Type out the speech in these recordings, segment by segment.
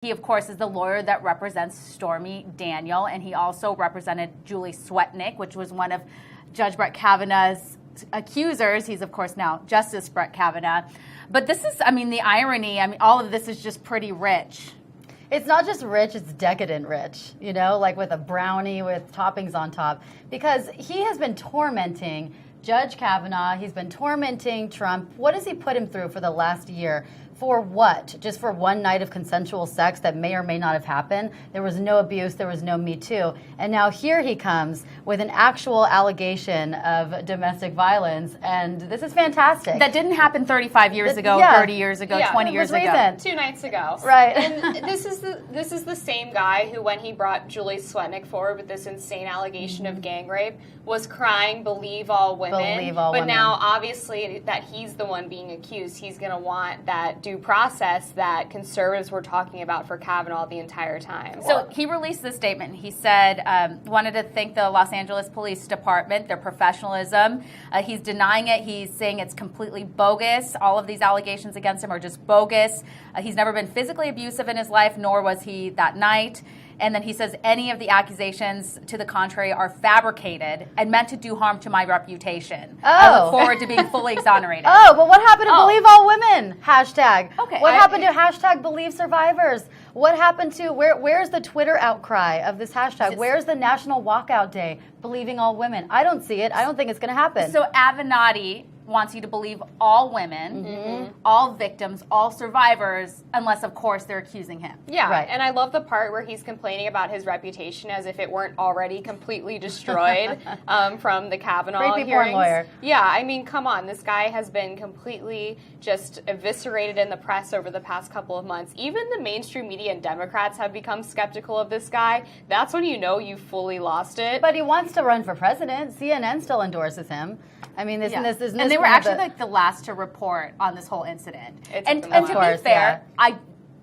He, of course, is the lawyer that represents Stormy Daniel, and he also represented Julie Swetnick, which was one of Judge Brett Kavanaugh's accusers. He's, of course, now Justice Brett Kavanaugh. But this is, I mean, the irony, I mean, all of this is just pretty rich. It's not just rich, it's decadent rich, you know, like with a brownie with toppings on top. Because he has been tormenting Judge Kavanaugh. He's been tormenting Trump. What has he put him through for the last year? For what? Just for one night of consensual sex that may or may not have happened? There was no abuse. There was no Me Too. And now here he comes with an actual allegation of domestic violence. And this is fantastic. That didn't happen 35 years ago, 30 years ago, 20 years ago. Recent. 2 nights ago. Right. And this is the same guy who, when he brought Julie Swetnick forward with this insane allegation of gang rape, was crying, believe all women. Believe all women. But now, obviously, that he's the one being accused, he's going to want that due process that conservatives were talking about for Kavanaugh the entire time. So he released this statement. He said, wanted to thank the Los Angeles Police Department, their professionalism. He's denying it. He's saying it's completely bogus. All of these allegations against him are just bogus. He's never been physically abusive in his life, nor was he that night. And then he says any of the accusations to the contrary are fabricated and meant to do harm to my reputation. I look forward to being fully exonerated. Oh, but what happened to Believe All Women? Hashtag. Okay. What happened to hashtag Believe Survivors? What happened to, where's the Twitter outcry of this hashtag? Where's the National Walkout Day? Believing all women. I don't see it. I don't think it's going to happen. So Avenatti wants you to believe all women, all victims, all survivors, unless, of course, they're accusing him. Yeah, right. And I love the part where he's complaining about his reputation as if it weren't already completely destroyed from the Kavanaugh Creepy hearings. porn lawyer. Yeah, I mean, come on. This guy has been completely just eviscerated in the press over the past couple of months. Even the mainstream media and Democrats have become skeptical of this guy. That's when you know you fully lost it. But he wants to run for president. CNN still endorses him. I mean, and they were actually like the last to report on this whole incident. And to course, be fair,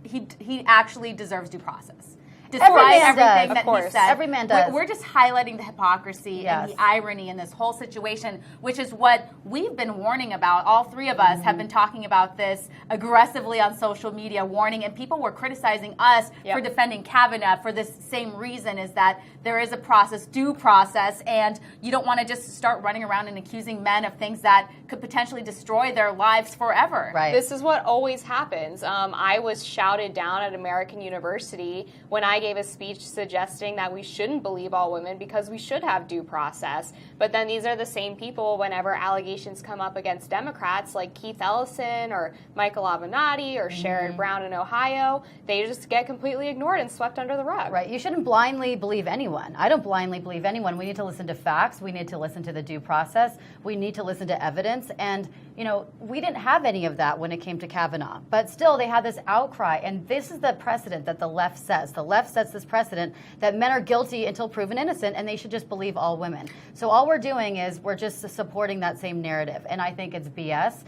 he actually deserves due process. Despite everything that he said. Every man does. We're just highlighting the hypocrisy and the irony in this whole situation, which is what we've been warning about. All three of us have been talking about this aggressively on social media, warning, and people were criticizing us for defending Kavanaugh for this same reason, is that there is a process, due process, and you don't want to just start running around and accusing men of things that could potentially destroy their lives forever. Right. This is what always happens. I was shouted down at American University when I gave a speech suggesting that we shouldn't believe all women because we should have due process. But then these are the same people, whenever allegations come up against Democrats like Keith Ellison or Michael Avenatti or Sherrod Brown in Ohio, they just get completely ignored and swept under the rug. Right. You shouldn't blindly believe anyone. I don't blindly believe anyone. We need to listen to facts. We need to listen to the due process. We need to listen to evidence. And, you know, we didn't have any of that when it came to Kavanaugh. But still, they had this outcry. And this is the precedent that the left sets. The left sets this precedent that men are guilty until proven innocent, and they should just believe all women. So all we're doing is we're just supporting that same narrative. And I think it's BS.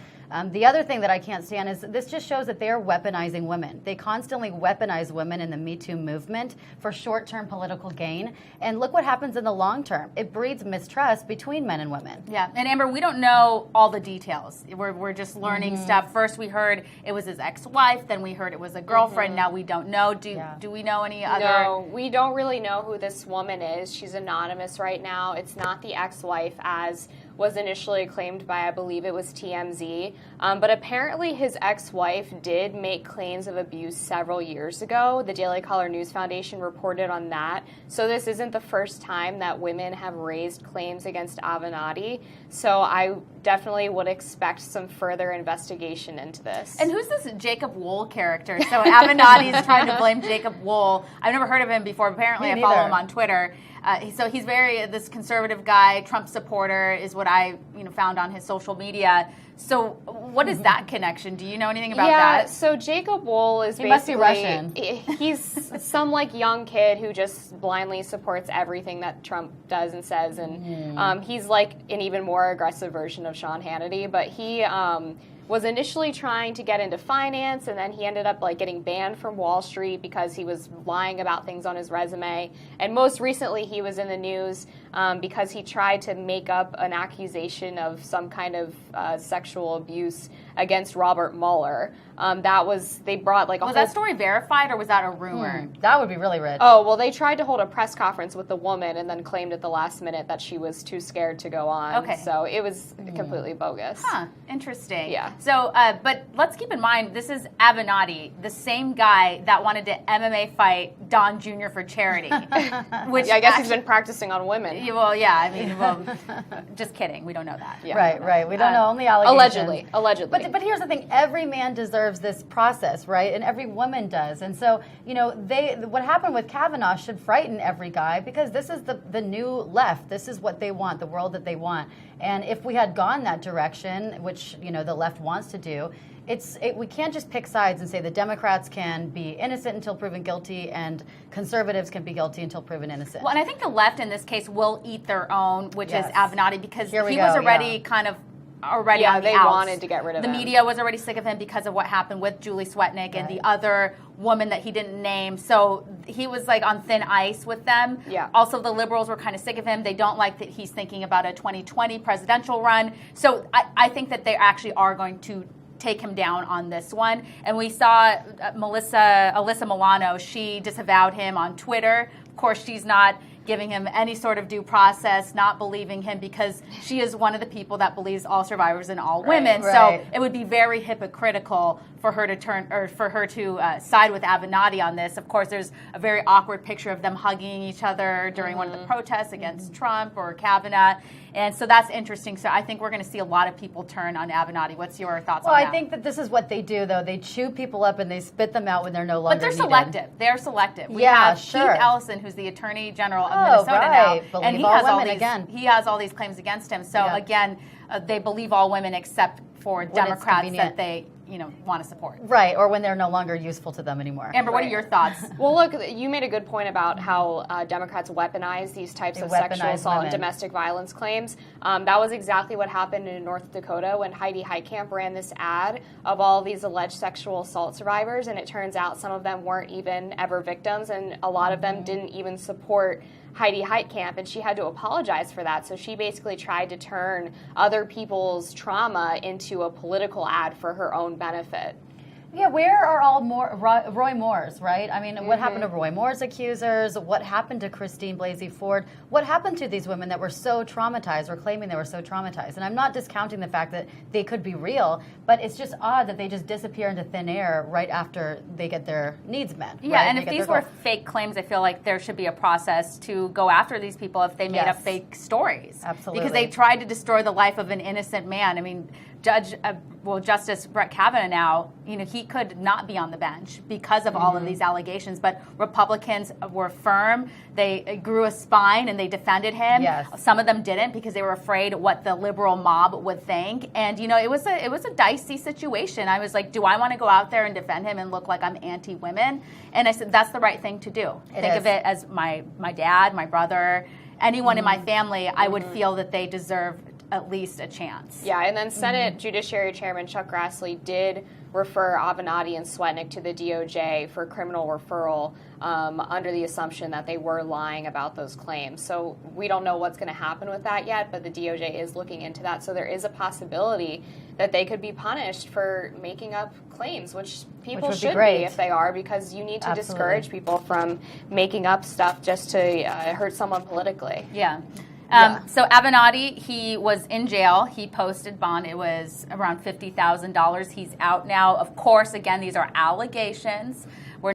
The other thing that I can't stand is this just shows that they are weaponizing women. They constantly weaponize women in the Me Too movement for short-term political gain. And look what happens in the long term. It breeds mistrust between men and women. Yeah, and Amber, we don't know all the details. We're just learning stuff. First we heard it was his ex-wife, then we heard it was a girlfriend. Now we don't know. Do we know any other? No, we don't really know who this woman is. She's anonymous right now. It's not the ex-wife as was initially claimed by, I believe it was TMZ. But apparently his ex-wife did make claims of abuse several years ago. The Daily Caller News Foundation reported on that. So this isn't the first time that women have raised claims against Avenatti. So I definitely would expect some further investigation into this. And who's this Jacob Wool character? So Avenatti's trying to blame Jacob Wool. I've never heard of him before. Apparently I follow him on Twitter. So he's this conservative guy, Trump supporter, is what I found on his social media. So what is that connection? Do you know anything about that? Yeah, so Jacob Wool is He must be Russian. He's some young kid who just blindly supports everything that Trump does and says. And he's like an even more aggressive version of Sean Hannity. But he was initially trying to get into finance, and then he ended up getting banned from Wall Street because he was lying about things on his resume. And most recently, he was in the news because he tried to make up an accusation of some kind of sexual sexual abuse against Robert Mueller. They brought like a Was that story verified or was that a rumor? That would be really rich. Oh, well, they tried to hold a press conference with the woman and then claimed at the last minute that she was too scared to go on. Okay. So it was completely bogus. Huh, interesting. Yeah. So, but let's keep in mind, this is Avenatti, the same guy that wanted to MMA fight Don Jr. for charity. Which Yeah, I guess he's been practicing on women. Well, yeah, I mean, well, just kidding. We don't know that. Yeah. Right. We don't know, only allegations. Allegedly. But here's the thing: every man deserves this process, right? And every woman does. And so, what happened with Kavanaugh should frighten every guy, because this is the new left. This is what they want, the world that they want. And if we had gone that direction, which the left wants to do, we can't just pick sides and say the Democrats can be innocent until proven guilty and conservatives can be guilty until proven innocent. Well, and I think the left in this case will eat their own, which is Avenatti, because he was already kind of already on the they outs. wanted to get rid of him. The media was already sick of him because of what happened with Julie Swetnick and the other woman that he didn't name. So he was like on thin ice with them. Yeah. Also, the liberals were kind of sick of him. They don't like that he's thinking about a 2020 presidential run. So I think that they actually are going to take him down on this one. And we saw Alyssa Milano, she disavowed him on Twitter. Of course, she's not giving him any sort of due process, not believing him, because she is one of the people that believes all survivors and all women. Right. So it would be very hypocritical for her to side with Avenatti on this. Of course, there's a very awkward picture of them hugging each other during one of the protests against Trump or Kavanaugh. And so that's interesting. So I think we're going to see a lot of people turn on Avenatti. What's your thoughts on that? Well, I think that this is what they do, though. They chew people up and they spit them out when they're no longer But they're needed. selective. They're selective. We Yeah, have sure. Keith Ellison, who's the Attorney General of Minnesota now, Believe and he all has all women these. again. He has all these claims against him. So again, they believe all women except for Democrats convenient. that they want to support. Right, or when they're no longer useful to them anymore. Amber, what are your thoughts? Well, look, you made a good point about how Democrats weaponize these types of sexual assault women. and domestic violence claims. That was exactly what happened in North Dakota when Heidi Heitkamp ran this ad of all these alleged sexual assault survivors, and it turns out some of them weren't even ever victims, and a lot of them didn't even support Heidi Heitkamp, and she had to apologize for that. So she basically tried to turn other people's trauma into a political ad for her own benefit. Yeah, where are all Roy Moore's, right? I mean, what happened to Roy Moore's accusers? What happened to Christine Blasey Ford? What happened to these women that were so traumatized or claiming they were so traumatized? And I'm not discounting the fact that they could be real, but it's just odd that they just disappear into thin air right after they get their needs met. Yeah, and if these were fake claims, I feel like there should be a process to go after these people if they made up fake stories. Absolutely. Because they tried to destroy the life of an innocent man. I mean, Justice Brett Kavanaugh now, he could not be on the bench because of all of these allegations, but Republicans were firm. They grew a spine and they defended him. Yes. Some of them didn't because they were afraid what the liberal mob would think. And, it was a dicey situation. I was like, do I want to go out there and defend him and look like I'm anti-women? And I said, that's the right thing to do. Think of it as my dad, my brother, anyone in my family, I would feel that they deserve at least a chance. Yeah, and then Senate Judiciary Chairman Chuck Grassley did refer Avenatti and Swetnick to the DOJ for criminal referral under the assumption that they were lying about those claims. So we don't know what's going to happen with that yet, but the DOJ is looking into that. So there is a possibility that they could be punished for making up claims, which people should be if they are, because you need to discourage people from making up stuff just to hurt someone politically. Yeah. So Avenatti, he was in jail. He posted bond. It was around $50,000. He's out now. Of course, again, these are allegations.